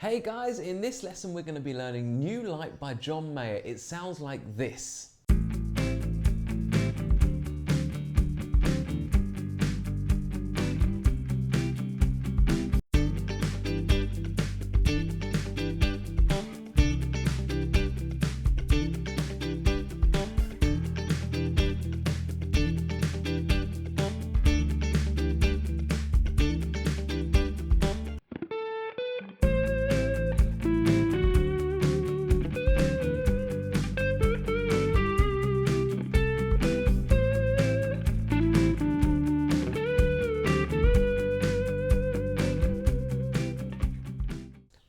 Hey guys, in this lesson we're going to be learning New Light by John Mayer. It sounds like this.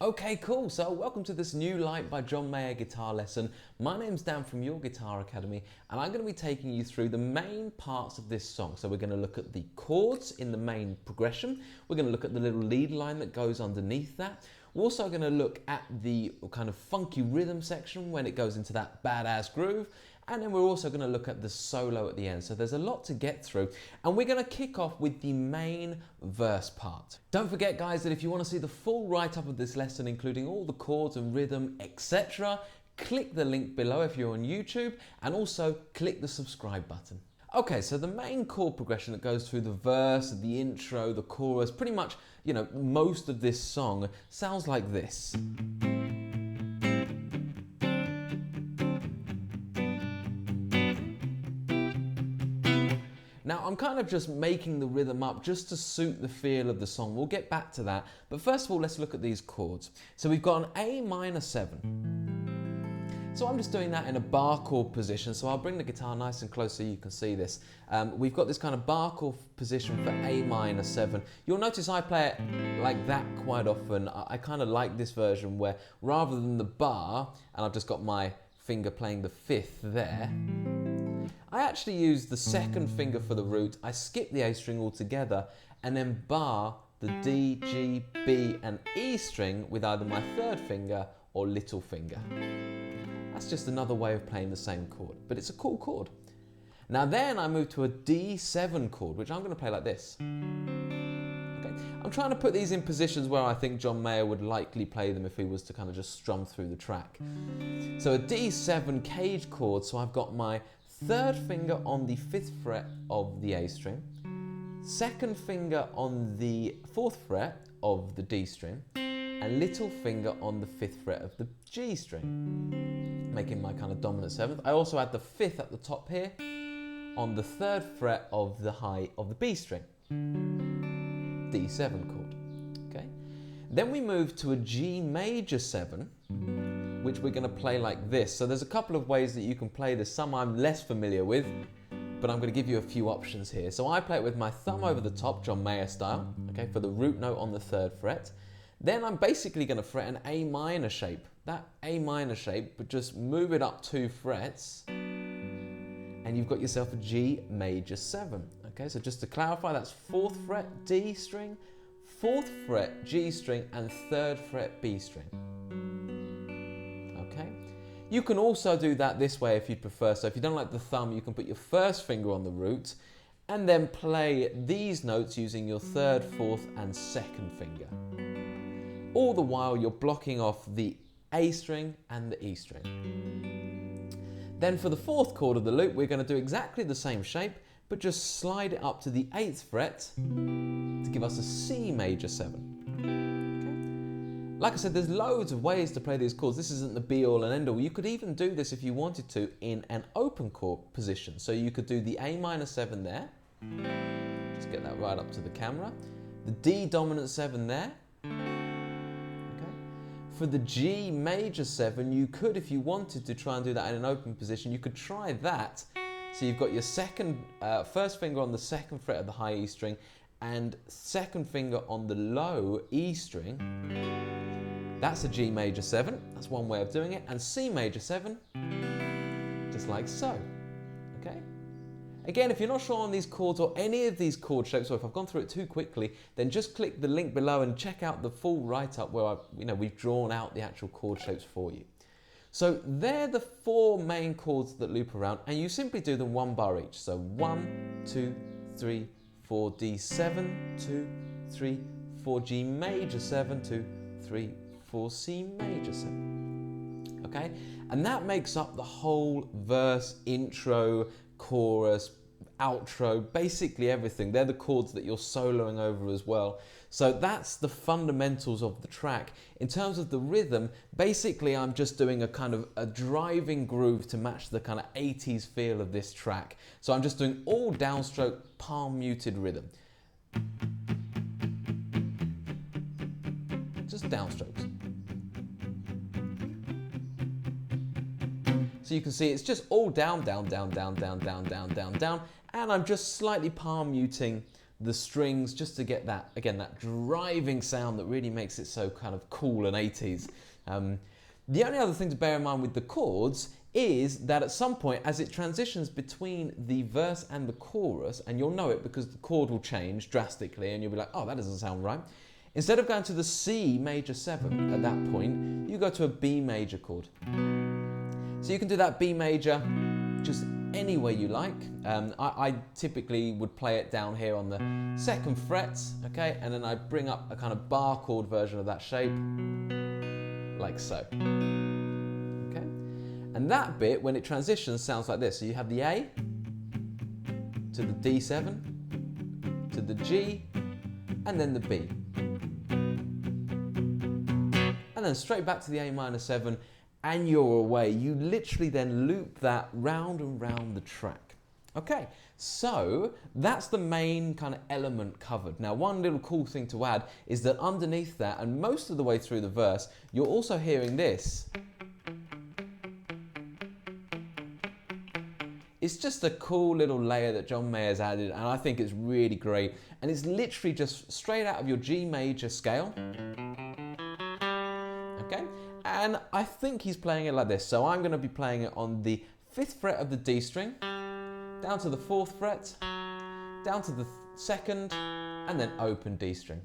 Okay, cool. So welcome to this New Light by John Mayer guitar lesson. My name's Dan from Your Guitar Academy, and I'm going to be taking you through the main parts of this song. So we're going to look at the chords in the main progression. We're going to look at the little lead line that goes underneath that. We're also going to look at the kind of funky rhythm section when it goes into that badass groove. And then we're also going to look at the solo at the end. So there's a lot to get through. And we're going to kick off with the main verse part. Don't forget, guys, that if you want to see the full write-up of this lesson, including all the chords and rhythm, etc., click the link below if you're on YouTube, and also click the subscribe button. Okay, so the main chord progression that goes through the verse, the intro, the chorus, pretty much, most of this song sounds like this. Now, I'm kind of just making the rhythm up just to suit the feel of the song. We'll get back to that. But first of all, let's look at these chords. So we've got an A minor 7. So I'm just doing that in a bar chord position. So I'll bring the guitar nice and close so you can see this. We've got this kind of bar chord position for A minor 7. You'll notice I play it like that quite often. I kind of like this version where rather than the bar, and I've just got my finger playing the 5th there, I actually use the second finger for the root. I skip the A string altogether and then bar the D, G, B and E string with either my third finger or little finger. That's just another way of playing the same chord, but it's a cool chord. Now then I move to a D7 chord, which I'm going to play like this. Okay. I'm trying to put these in positions where I think John Mayer would likely play them if he was to kind of just strum through the track. So a D7 cage chord, so I've got my third finger on the 5th fret of the A string, second finger on the 4th fret of the D string, and little finger on the 5th fret of the G string, making my kind of dominant 7th. I also add the 5th at the top here on the 3rd fret of the high of the B string, D7 chord. Okay. Then we move to a G major 7, which we're going to play like this. So there's a couple of ways that you can play this. Some I'm less familiar with, but I'm going to give you a few options here. So I play it with my thumb over the top, John Mayer style, okay, for the root note on the 3rd fret. Then I'm basically going to fret an A minor shape. That A minor shape, but just move it up 2 frets, and you've got yourself a G major 7. Okay, so just to clarify, that's 4th fret D string, 4th fret G string, and 3rd fret B string. Okay. You can also do that this way if you prefer. So if you don't like the thumb, you can put your first finger on the root and then play these notes using your 3rd, 4th and 2nd finger. All the while you're blocking off the A string and the E string. Then for the 4th chord of the loop, we're going to do exactly the same shape, but just slide it up to the 8th fret to give us a C major 7. Like I said, there's loads of ways to play these chords. This isn't the be-all and end-all. You could even do this if you wanted to in an open chord position. So you could do the A minor 7 there. Just get that right up to the camera. The D dominant 7 there. Okay. For the G major 7, you could, if you wanted to try and do that in an open position, you could try that. So you've got your first finger on the 2nd fret of the high E string and 2nd finger on the low E string. That's a G major 7, that's one way of doing it, and C major 7, just like so, okay? Again, if you're not sure on these chords or any of these chord shapes, or if I've gone through it too quickly, then just click the link below and check out the full write-up where we've drawn out the actual chord shapes for you. So they're the 4 main chords that loop around, and you simply do them 1 bar each. So 1, 2, 3, 4, D7, 2, 3, 4, G major 7, 2, 3, 4, C major 7. Okay, and that makes up the whole verse, intro, chorus, outro, basically everything. They're the chords that you're soloing over as well. So that's the fundamentals of the track. In terms of the rhythm, basically I'm just doing a kind of a driving groove to match the kind of 80s feel of this track. So I'm just doing all downstroke, palm muted rhythm. Just downstrokes. So you can see it's just all down, down, down, down, down, down, down, down, down, and I'm just slightly palm muting the strings just to get that, again, that driving sound that really makes it so kind of cool and 80s. The only other thing to bear in mind with the chords is that at some point, as it transitions between the verse and the chorus, and you'll know it because the chord will change drastically and you'll be like, oh, that doesn't sound right. Instead of going to the C major 7 at that point, you go to a B major chord. So you can do that B major just any way you like. I typically would play it down here on the 2nd fret, okay, and then I bring up a kind of bar chord version of that shape, like so. Okay, and that bit, when it transitions, sounds like this. So you have the A to the D7 to the G, and then the B, and then straight back to the A minor 7. And you're away. You literally then loop that round and round the track. Okay, so that's the main kind of element covered. Now, one little cool thing to add is that underneath that, and most of the way through the verse, you're also hearing this. It's just a cool little layer that John Mayer's added, and I think it's really great. And it's literally just straight out of your G major scale. Okay. And I think he's playing it like this. So I'm going to be playing it on the 5th fret of the D string, down to the 4th fret, down to the 2nd, and then open D string.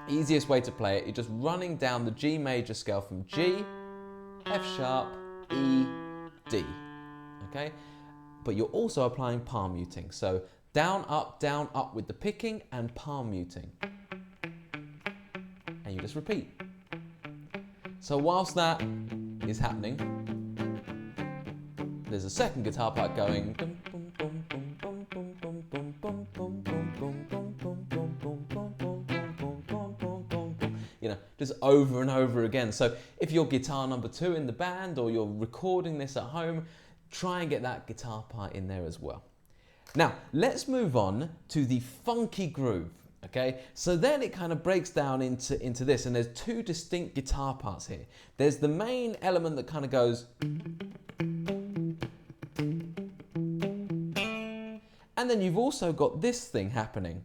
Easiest way to play it, you're just running down the G major scale from G, F sharp, E, D. Okay? But you're also applying palm muting. So down, up with the picking and palm muting. And you just repeat. So whilst that is happening, there's a second guitar part going, you know, just over and over again. So if you're guitar number 2 in the band or you're recording this at home, try and get that guitar part in there as well. Now, let's move on to the funky groove. Okay, so then it kind of breaks down into this, and there's 2 distinct guitar parts here. There's the main element that kind of goes, and then you've also got this thing happening.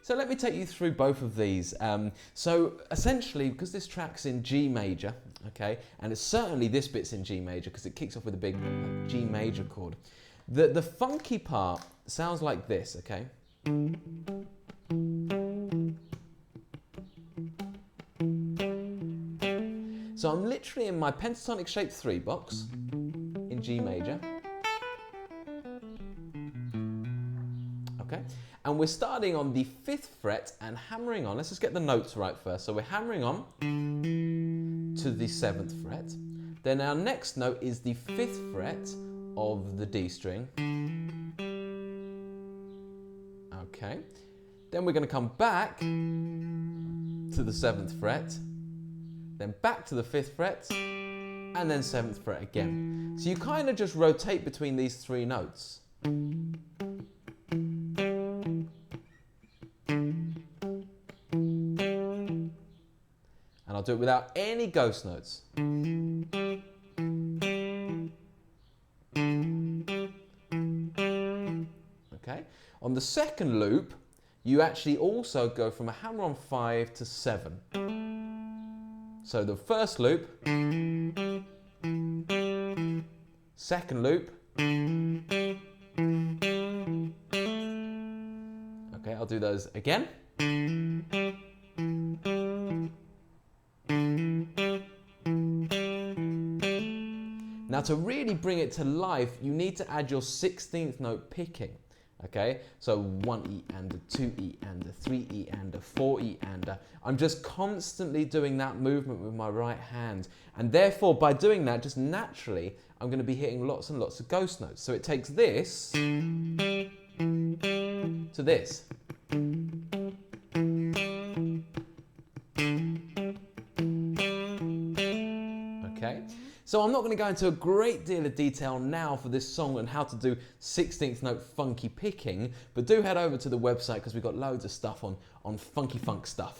So let me take you through both of these. So essentially, because this track's in G major, okay, and it's certainly this bit's in G major because it kicks off with a big G major chord. The funky part sounds like this, okay? So I'm literally in my pentatonic shape 3 box in G major. Okay, and we're starting on the 5th fret and hammering on. Let's just get the notes right first. So we're hammering on to the 7th fret. Then our next note is the 5th fret of the D string. Okay, then we're going to come back to the 7th fret, then back to the 5th fret, and then 7th fret again. So you kind of just rotate between these 3 notes. And I'll do it without any ghost notes. Okay. On the second loop, you actually also go from a hammer on 5 to 7. So the first loop, second loop. Okay, I'll do those again. Now to really bring it to life, you need to add your 16th note picking. Okay, so 1E and a 2E and a 3E and a 4E and a, I'm just constantly doing that movement with my right hand. And therefore, by doing that, just naturally, I'm going to be hitting lots and lots of ghost notes. So it takes this to this. Okay, so I'm not going to go into a great deal of detail now for this song and how to do 16th note funky picking, but do head over to the website because we've got loads of stuff on funky funk stuff.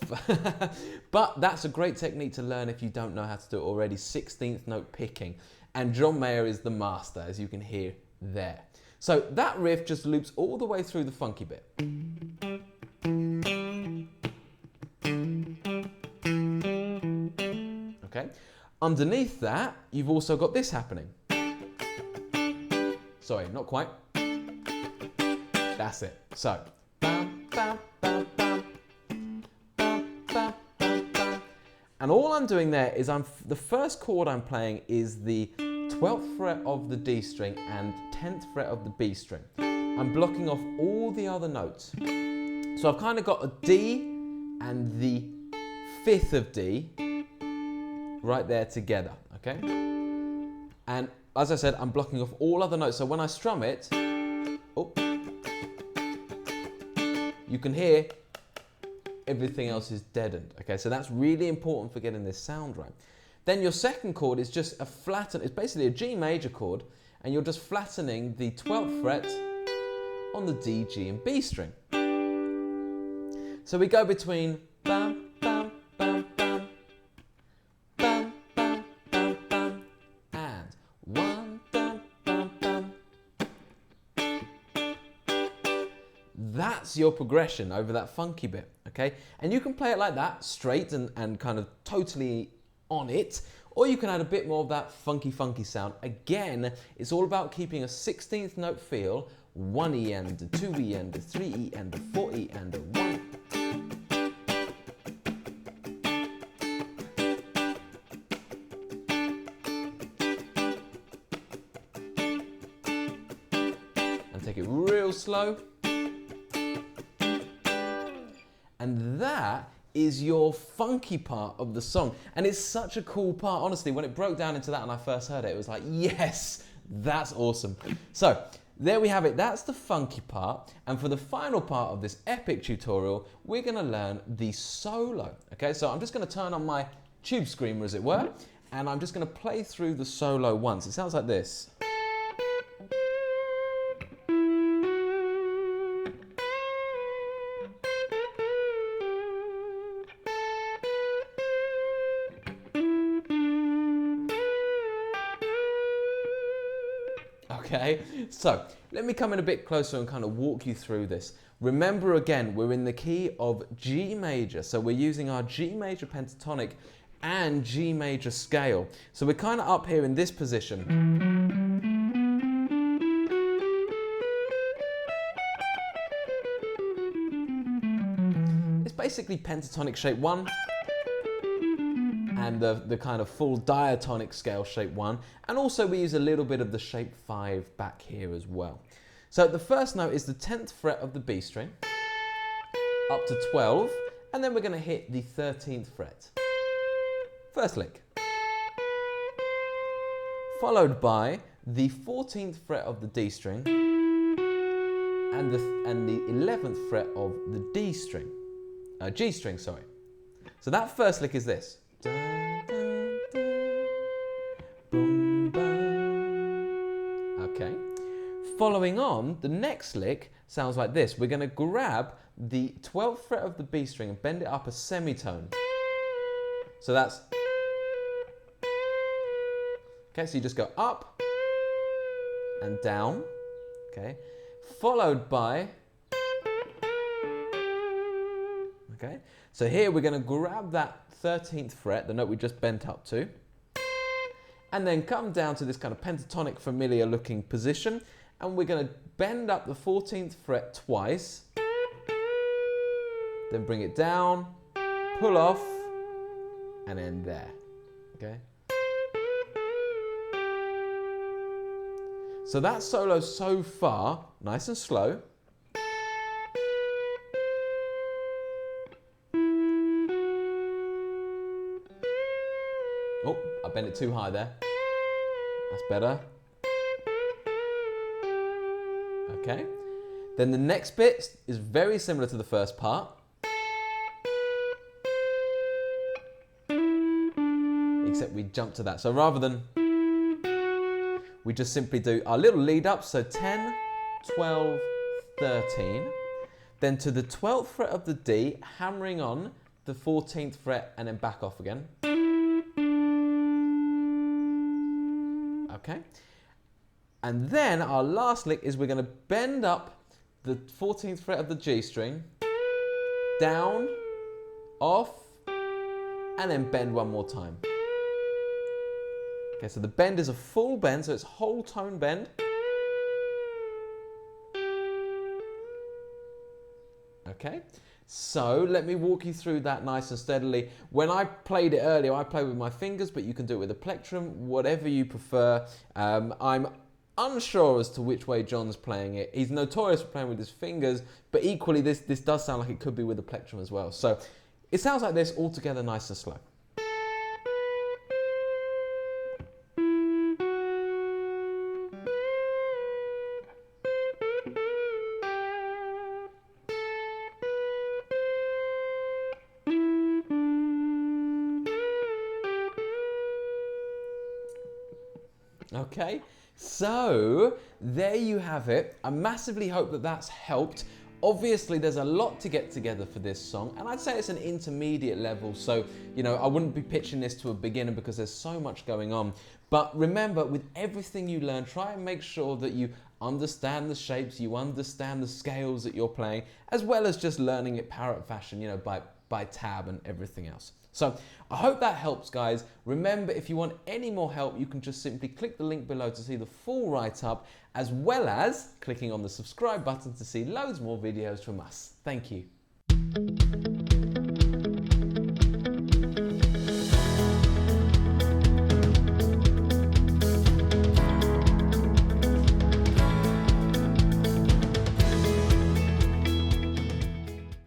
But that's a great technique to learn if you don't know how to do it already, 16th note picking. And John Mayer is the master, as you can hear there. So that riff just loops all the way through the funky bit. Okay. Underneath that, you've also got this happening. Sorry, not quite. That's it. So, bam, bam, bam, bam, bam, bam, bam, bam. And all I'm doing there is the first chord I'm playing is the 12th fret of the D string and 10th fret of the B string. I'm blocking off all the other notes. So I've kind of got a D and the 5th of D right there together, okay? And as I said, I'm blocking off all other notes. So when I strum it, oh, you can hear everything else is deadened, okay? So that's really important for getting this sound right. Then your second chord is just a flatten, it's basically a G major chord, and you're just flattening the 12th fret on the D, G, and B string. So we go between bam, bam, bam, bam, bam, bam, bam, bam, and 1, bam, bam, bam. That's your progression over that funky bit, okay? And you can play it like that, straight and kind of totally on it, or you can add a bit more of that funky sound. Again, it's all about keeping a 16th note feel, 1E and a 2E and a 3E and a 4E and a 1. And take it real slow. And that is your funky part of the song. And it's such a cool part, honestly. When it broke down into that and I first heard it, it was like, yes, that's awesome. So there we have it. That's the funky part. And for the final part of this epic tutorial, we're going to learn the solo. Okay, so I'm just going to turn on my tube screamer, as it were, and I'm just going to play through the solo once. It sounds like this. Okay, so let me come in a bit closer and kind of walk you through this. Remember again, we're in the key of G major, so we're using our G major pentatonic and G major scale. So we're kind of up here in this position. It's basically pentatonic shape 1. And the kind of full diatonic scale shape 1, and also we use a little bit of the shape 5 back here as well. So the first note is the 10th fret of the B string, up to 12, and then we're going to hit the 13th fret. First lick. Followed by the 14th fret of the D string, and the 11th fret of the D string, G string, sorry. So that first lick is this. Dun, dun, dun, boom, bum. Okay. Following on, the next lick sounds like this. We're going to grab the 12th fret of the B string and bend it up a semitone. So that's... Okay, so you just go up and down. Okay. Followed by... Okay. So here we're going to grab that 13th fret, the note we just bent up to, and then come down to this kind of pentatonic familiar looking position, and we're going to bend up the 14th fret twice, then bring it down, pull off, and end there. Okay? So that solo so far, nice and slow. I bent it too high there. That's better. Okay. Then the next bit is very similar to the first part. Except we jump to that. So rather than, we just simply do our little lead up. So 10, 12, 13. Then to the 12th fret of the D, hammering on the 14th fret and then back off again. Okay. And then our last lick is we're going to bend up the 14th fret of the G string, down, off, and then bend one more time. Okay, so the bend is a full bend, so it's whole tone bend. Okay, so let me walk you through that nice and steadily. When I played it earlier, I played with my fingers, but you can do it with a plectrum, whatever you prefer. I'm unsure as to which way John's playing it. He's notorious for playing with his fingers, but equally this does sound like it could be with a plectrum as well. So it sounds like this, all together nice and slow. Okay, so there you have it. I massively hope that that's helped. Obviously, there's a lot to get together for this song, and I'd say it's an intermediate level, so, you know, I wouldn't be pitching this to a beginner because there's so much going on. But remember, with everything you learn, try and make sure that you understand the shapes, you understand the scales that you're playing, as well as just learning it parrot fashion, you know, by tab and everything else. So I hope that helps, guys. Remember, if you want any more help, you can just simply click the link below to see the full write-up, as well as clicking on the subscribe button to see loads more videos from us. Thank you.